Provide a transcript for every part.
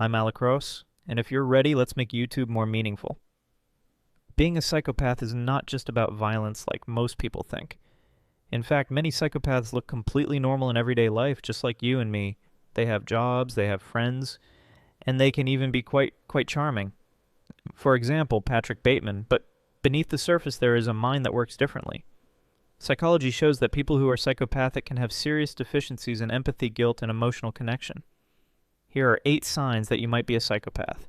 I'm Alacros, and if you're ready, let's make YouTube more meaningful. Being a psychopath is not just about violence like most people think. In fact, many psychopaths look completely normal in everyday life, just like you and me. They have jobs, they have friends, and they can even be quite charming. For example, Patrick Bateman, but beneath the surface there is a mind that works differently. Psychology shows that people who are psychopathic can have serious deficiencies in empathy, guilt, and emotional connection. Here are 8 signs that you might be a psychopath.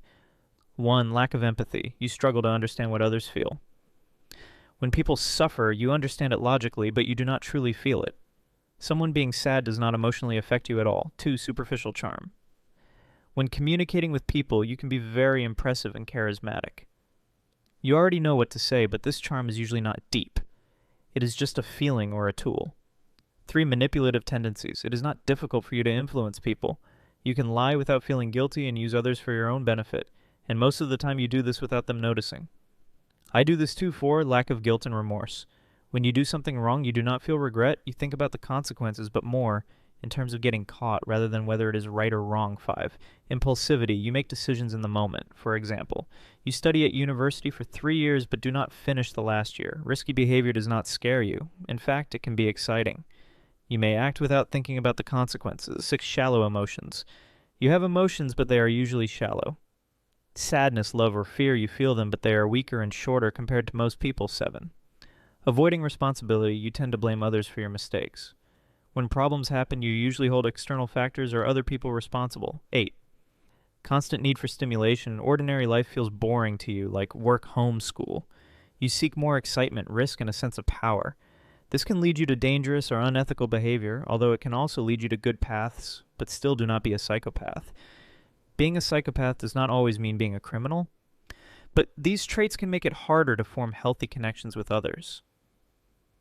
1. Lack of empathy. You struggle to understand what others feel. When people suffer, you understand it logically, but you do not truly feel it. Someone being sad does not emotionally affect you at all. 2. Superficial charm. When communicating with people, you can be very impressive and charismatic. You already know what to say, but this charm is usually not deep. It is just a feeling or a tool. 3. Manipulative tendencies. It is not difficult for you to influence people. You can lie without feeling guilty and use others for your own benefit, and most of the time you do this without them noticing. I do this too. 4. Lack of guilt and remorse. When you do something wrong, you do not feel regret, you think about the consequences, but more in terms of getting caught rather than whether it is right or wrong. 5. Impulsivity. You make decisions in the moment. For example, you study at university for 3 years but do not finish the last year. Risky behavior does not scare you. In fact, it can be exciting. You may act without thinking about the consequences. 6. Shallow emotions. You have emotions, but they are usually shallow. Sadness, love, or fear, you feel them, but they are weaker and shorter compared to most people. 7. Avoiding responsibility. You tend to blame others for your mistakes. When problems happen, you usually hold external factors or other people responsible. 8. Constant need for stimulation. Ordinary life feels boring to you, like work, home, school. You seek more excitement, risk, and a sense of power. This can lead you to dangerous or unethical behavior, although it can also lead you to good paths, but still do not be a psychopath. Being a psychopath does not always mean being a criminal, but these traits can make it harder to form healthy connections with others.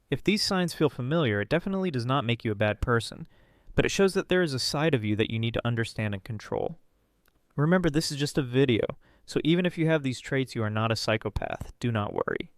If these signs feel familiar, it definitely does not make you a bad person, but it shows that there is a side of you that you need to understand and control. Remember, this is just a video, so even if you have these traits, you are not a psychopath. Do not worry.